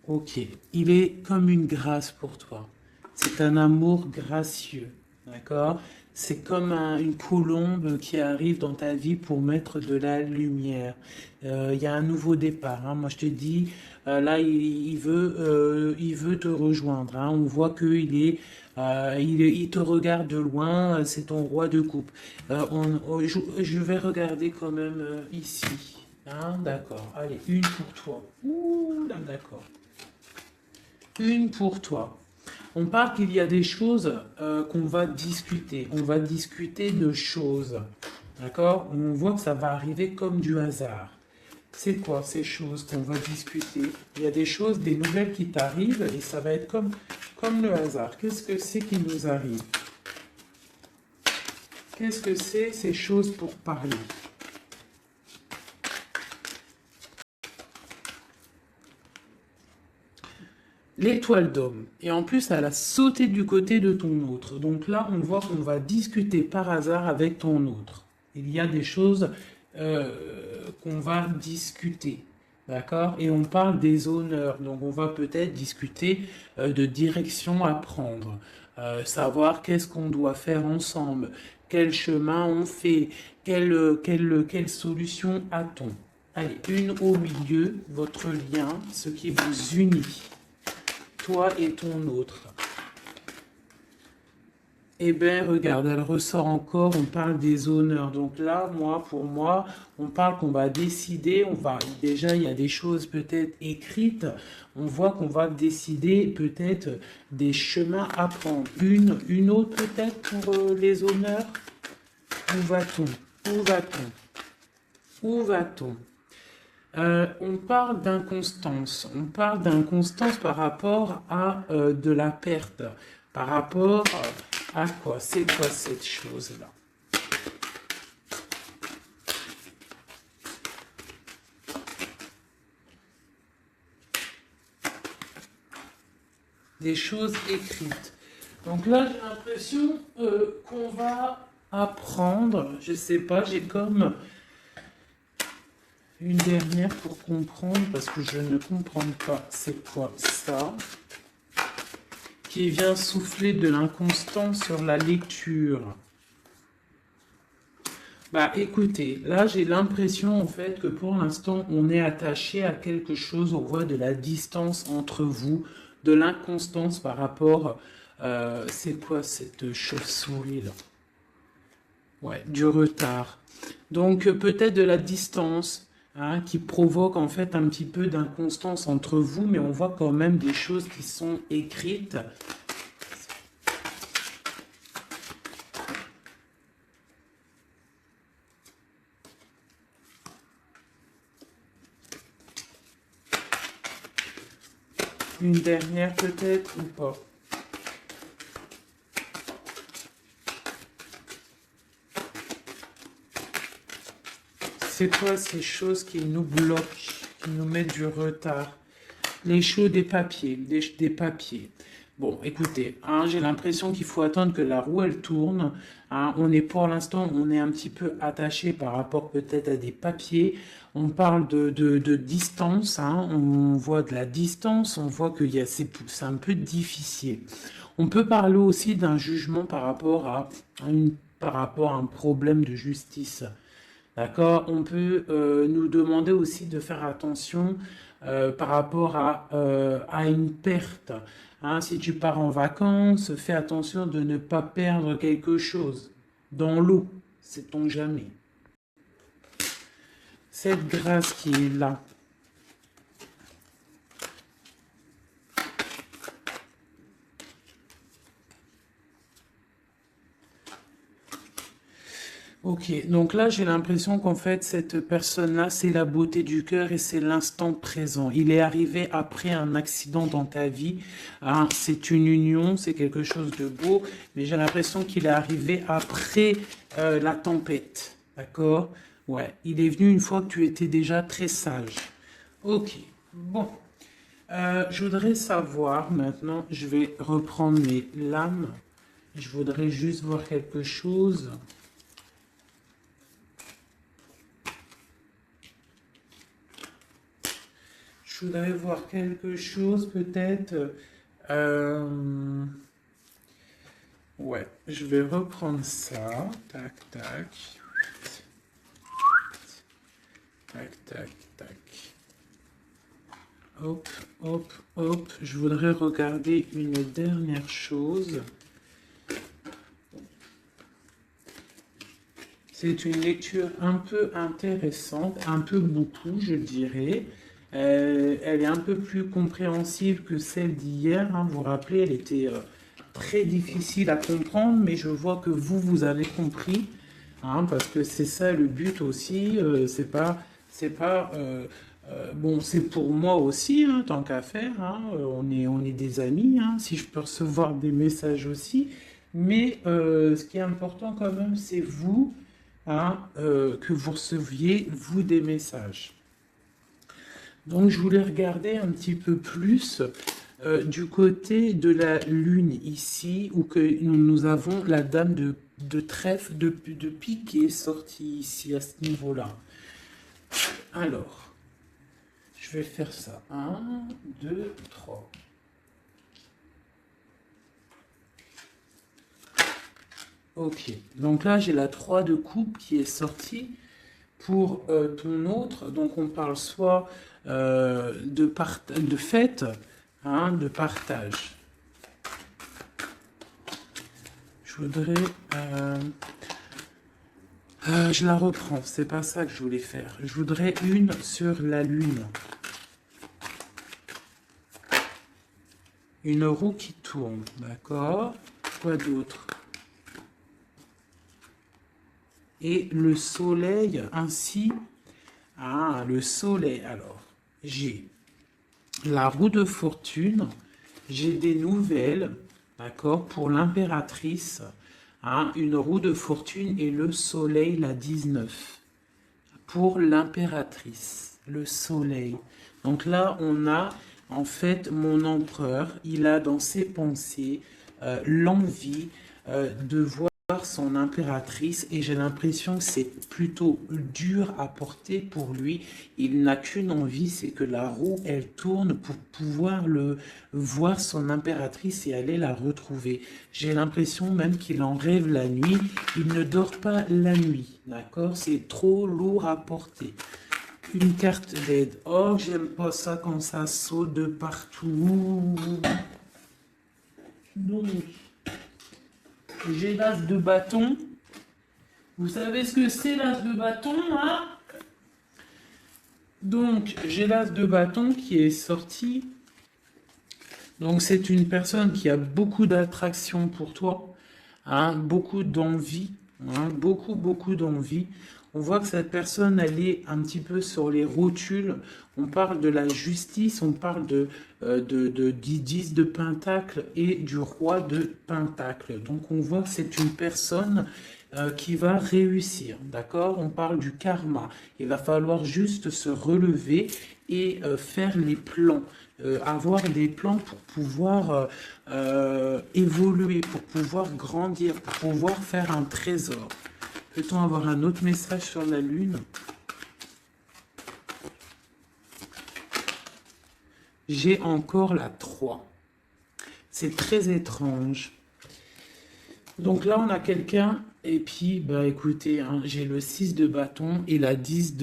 Ok, il est comme une grâce pour toi. C'est un amour gracieux, d'accord? C'est comme une colombe qui arrive dans ta vie pour mettre de la lumière. Il y a un nouveau départ, hein. Moi, je te dis, là, il veut te rejoindre, hein. On voit il te regarde de loin. C'est ton roi de coupe. Je vais regarder quand même ici. Hein, d'accord. Allez, une pour toi. Ouh, là, d'accord. Une pour toi. On parle qu'il y a des choses qu'on va discuter. On va discuter de choses. D'accord? On voit que ça va arriver comme du hasard. C'est quoi ces choses qu'on va discuter? Il y a des choses, des nouvelles qui t'arrivent et ça va être comme le hasard. Qu'est-ce que c'est qui nous arrive? Qu'est-ce que c'est ces choses pour parler? L'étoile d'homme. Et en plus, elle a sauté du côté de ton autre. Donc là, on voit qu'on va discuter par hasard avec ton autre. Il y a des choses euh, qu'on va discuter. D'accord? Et on parle des honneurs. Donc on va peut-être discuter de direction à prendre. Savoir qu'est-ce qu'on doit faire ensemble. Quel chemin on fait. Quelle solution a-t-on? Allez, une au milieu, votre lien, ce qui vous unit toi et ton autre. Eh bien, regarde, elle ressort encore, on parle des honneurs. Donc là, pour moi, on parle qu'on va décider, déjà, il y a des choses peut-être écrites, on voit qu'on va décider peut-être des chemins à prendre. Une autre peut-être pour les honneurs. Où va-t-on? Où va-t-on? Où va-t-on? On parle d'inconstance. On parle d'inconstance par rapport à de la perte. Par rapport à quoi? C'est quoi cette chose-là? Des choses écrites. Donc là, j'ai l'impression qu'on va apprendre. Je sais pas, j'ai comme une dernière pour comprendre parce que je ne comprends pas. C'est quoi ça? Qui vient souffler de l'inconstance sur la lecture. Bah écoutez, là j'ai l'impression en fait que pour l'instant on est attaché à quelque chose, on voit de la distance entre vous, de l'inconstance par rapport, c'est quoi cette chauve-souris là? Ouais, du retard. Donc peut-être de la distance, hein, qui provoque en fait un petit peu d'inconstance entre vous, mais on voit quand même des choses qui sont écrites. Une dernière peut-être ou pas? C'est quoi ces choses qui nous bloquent, qui nous mettent du retard? Les choses des papiers, des papiers. Bon, écoutez, hein, j'ai l'impression qu'il faut attendre que la roue elle tourne. Hein. On est pour l'instant, on est un petit peu attaché par rapport peut-être à des papiers. On parle de distance, hein. On voit de la distance, on voit qu'il y a c'est un peu difficile. On peut parler aussi d'un jugement par rapport à un problème de justice. D'accord? On peut nous demander aussi de faire attention par rapport à une perte. Hein, si tu pars en vacances, fais attention de ne pas perdre quelque chose dans l'eau. Sait-on jamais. Cette grâce qui est là. Ok, donc là j'ai l'impression qu'en fait cette personne-là c'est la beauté du cœur et c'est l'instant présent. Il est arrivé après un accident dans ta vie, hein, c'est une union, c'est quelque chose de beau, mais j'ai l'impression qu'il est arrivé après la tempête, d'accord? Ouais, il est venu une fois que tu étais déjà très sage. Ok, bon. Je voudrais savoir maintenant, je vais reprendre mes lames, je voudrais juste voir quelque chose. Je voudrais voir quelque chose peut-être. euh, Ouais, je vais reprendre ça. Tac, tac. Tac, tac, tac. Hop, hop, hop. Je voudrais regarder une dernière chose. C'est une lecture un peu intéressante, un peu beaucoup, je dirais. Elle est un peu plus compréhensible que celle d'hier, hein. Vous vous rappelez, elle était très difficile à comprendre, mais je vois que vous avez compris, hein, parce que c'est ça le but aussi. Bon, c'est pour moi aussi, hein, tant qu'à faire, hein. On est des amis, hein, si je peux recevoir des messages aussi. Mais ce qui est important quand même, c'est vous, hein, que vous receviez, vous, des messages. Donc, je voulais regarder un petit peu plus du côté de la Lune ici, où que nous avons la dame de trèfle, de pique qui est sortie ici, à ce niveau-là. Alors, je vais faire ça. Un, 2, 3. Ok, donc là j'ai la 3 de coupe qui est sortie pour ton autre. Donc on parle soit de fête, hein, de partage. Je voudrais... je la reprends, c'est pas ça que je voulais faire. Je voudrais une sur la Lune. Une roue qui tourne, d'accord? Quoi d'autre? Et le soleil ainsi. Ah, le soleil. Alors, j'ai la roue de fortune, j'ai des nouvelles, d'accord, pour l'impératrice, hein, une roue de fortune et le soleil, la 19. Pour l'impératrice, le soleil. Donc là, on a en fait mon empereur, il a dans ses pensées l'envie de voir son impératrice et j'ai l'impression que c'est plutôt dur à porter pour lui. Il n'a qu'une envie, c'est que la roue, elle tourne pour pouvoir voir son impératrice et aller la retrouver. J'ai l'impression même qu'il en rêve la nuit. Il ne dort pas la nuit, d'accord? C'est trop lourd à porter. Une carte d'aide. Oh, j'aime pas ça quand ça saute de partout. Donc, j'ai l'as de bâton. Vous savez ce que c'est l'as de bâton, hein? Donc, j'ai l'as de bâton qui est sorti. Donc, c'est une personne qui a beaucoup d'attraction pour toi, hein, beaucoup d'envie, hein, beaucoup, beaucoup d'envie. On voit que cette personne, elle est un petit peu sur les rotules. On parle de la justice, on parle du 10 de Pentacle et du roi de Pentacle. Donc, on voit que c'est une personne qui va réussir, d'accord? On parle du karma. Il va falloir juste se relever et faire les plans, avoir des plans pour pouvoir évoluer, pour pouvoir grandir, pour pouvoir faire un trésor. Peut-on avoir un autre message sur la Lune? J'ai encore la 3. C'est très étrange. Donc là, on a quelqu'un, et puis, bah écoutez, hein, j'ai le 6 de bâton et la 10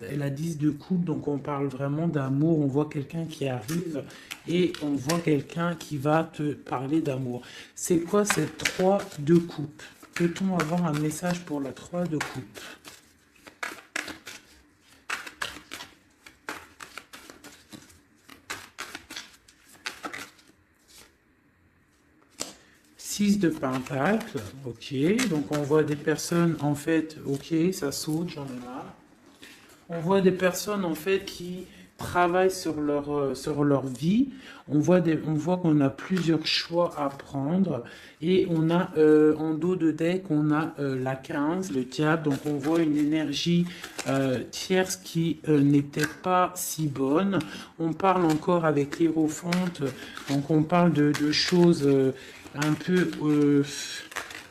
et la 10 de coupe, donc on parle vraiment d'amour, on voit quelqu'un qui arrive et on voit quelqu'un qui va te parler d'amour. C'est quoi cette 3 de coupe? Peut-on avoir un message pour la 3 de coupe? De pentacle, ok, donc on voit des personnes en fait, ok, ça saute, j'en ai marre. On voit des personnes en fait qui travaillent sur leur vie. On voit qu'on a plusieurs choix à prendre et on a en dos de deck, on a la 15, le diable, donc on voit une énergie tierce qui n'est peut-être pas si bonne. On parle encore avec l'Hiérophante, donc on parle de choses un peu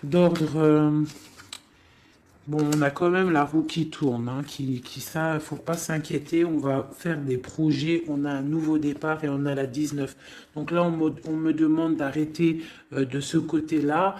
d'ordre... Bon, on a quand même la roue qui tourne, hein, ça, faut pas s'inquiéter, on va faire des projets, on a un nouveau départ et on a la 19. Donc là, on me demande d'arrêter de ce côté-là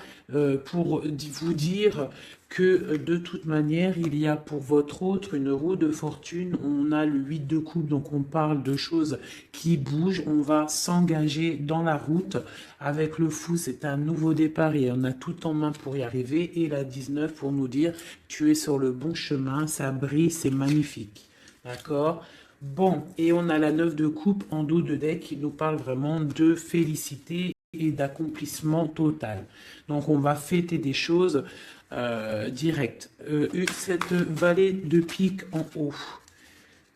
pour vous dire que de toute manière, il y a pour votre autre une roue de fortune. On a le 8 de coupe, donc on parle de choses qui bougent. On va s'engager dans la route. Avec le fou, c'est un nouveau départ et on a tout en main pour y arriver. Et la 19 pour nous dire, tu es sur le bon chemin, ça brille, c'est magnifique. D'accord? Bon, et on a la 9 de coupe en dos de deck qui nous parle vraiment de félicité et d'accomplissement total. Donc on va fêter des choses directes. Cette vallée de pique en haut.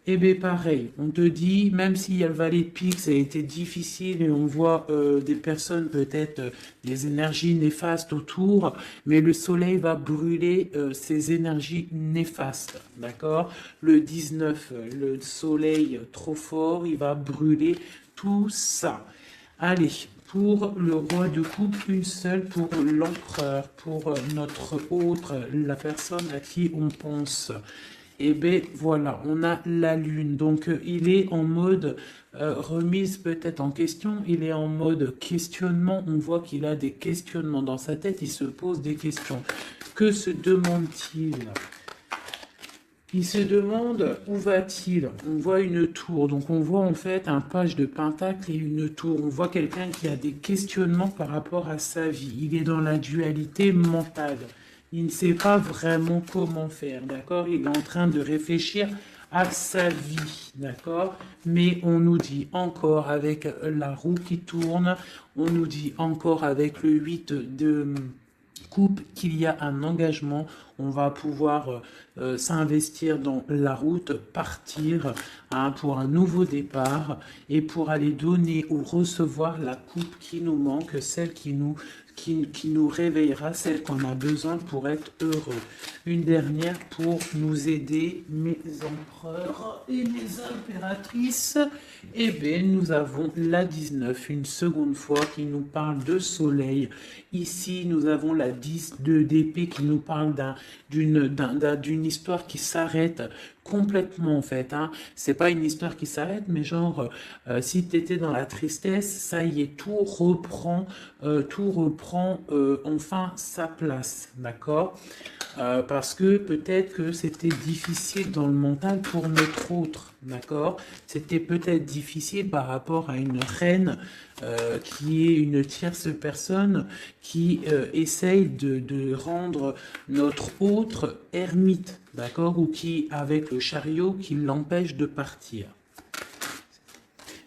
Eh bien pareil, on te dit, même s'il y a le valet de pique, ça a été difficile et on voit des personnes peut-être des énergies néfastes autour, mais le soleil va brûler ces énergies néfastes, d'accord? Le 19, le soleil trop fort, il va brûler tout ça. Allez, pour le roi de coupe, une seule pour l'empereur, pour notre autre, la personne à qui on pense. Et bien voilà, on a la lune. Donc il est en mode remise peut-être en question, il est en mode questionnement. On voit qu'il a des questionnements dans sa tête, il se pose des questions. Que se demande-t-il? Il se demande où va-t-il? On voit une tour, donc on voit en fait un page de pentacle et une tour. On voit quelqu'un qui a des questionnements par rapport à sa vie. Il est dans la dualité mentale. Il ne sait pas vraiment comment faire, d'accord? Il est en train de réfléchir à sa vie, d'accord? Mais on nous dit encore avec la roue qui tourne, on nous dit encore avec le 8 de coupe qu'il y a un engagement, on va pouvoir s'investir dans la route, partir pour un nouveau départ et pour aller donner ou recevoir la coupe qui nous manque, celle qui nous réveillera, celle qu'on a besoin pour être heureux. Une dernière pour nous aider, mes empereurs et mes impératrices. Eh bien, nous avons la 19, une seconde fois, qui nous parle de soleil. Ici, nous avons la 10 d'épée qui nous parle d'une histoire qui s'arrête complètement en fait. Hein. C'est pas une histoire qui s'arrête, mais genre, si tu étais dans la tristesse, ça y est, tout reprend enfin sa place, d'accord? Parce que peut-être que c'était difficile dans le mental pour notre autre, d'accord? C'était peut-être difficile par rapport à une reine qui est une tierce personne qui essaye de rendre notre autre ermite, d'accord? Ou qui, avec le chariot, qui l'empêche de partir.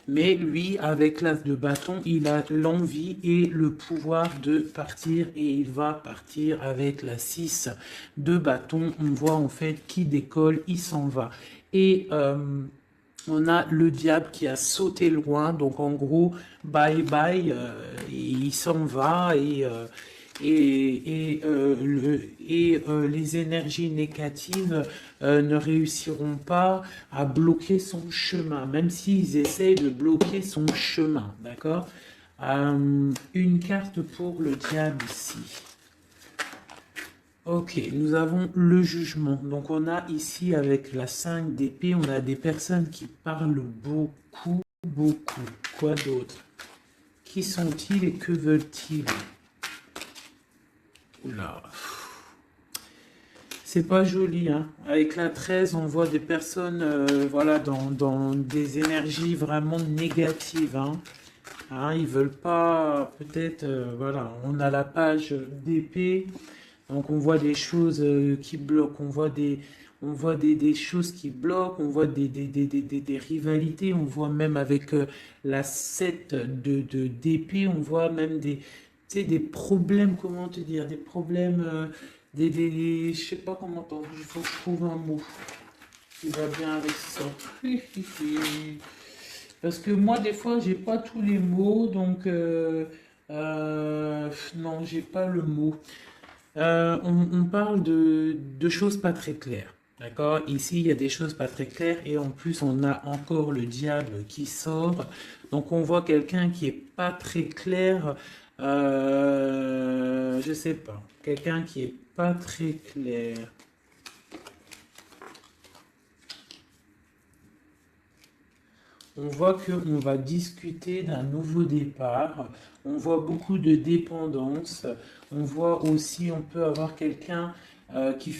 Mais lui, avec l'as de bâton, il a l'envie et le pouvoir de partir et il va partir avec la 6 de bâton. On voit en fait qui décolle, il s'en va. Et on a le diable qui a sauté loin, donc en gros, bye bye, il s'en va les énergies négatives ne réussiront pas à bloquer son chemin, même s'ils essayent de bloquer son chemin, d'accord? Une carte pour le diable ici. Ok, nous avons le jugement. Donc on a ici avec la 5 d'épée, on a des personnes qui parlent beaucoup, beaucoup. Quoi d'autre? Qui sont-ils et que veulent-ils? Oula. C'est pas joli, hein. Avec la 13, on voit des personnes voilà, dans des énergies vraiment négatives. Hein. Hein, ils veulent pas, peut-être, voilà, on a la page d'épée. Donc on voit des choses qui bloquent, on voit des choses qui bloquent, on voit des rivalités, on voit même avec la 7 d'épée, on voit même tu sais, des problèmes, comment te dire, des problèmes, je sais pas comment t'en dire, il faut que je trouve un mot qui va bien avec ça. Parce que moi, des fois, j'ai pas tous les mots, donc non, j'ai pas le mot. On parle de choses pas très claires. D'accord? Ici, il y a des choses pas très claires et en plus, on a encore le diable qui sort. Donc, on voit quelqu'un qui est pas très clair. Je sais pas. Quelqu'un qui est pas très clair. On voit qu'on va discuter d'un nouveau départ. On voit beaucoup de dépendance. On voit aussi, on peut avoir quelqu'un qui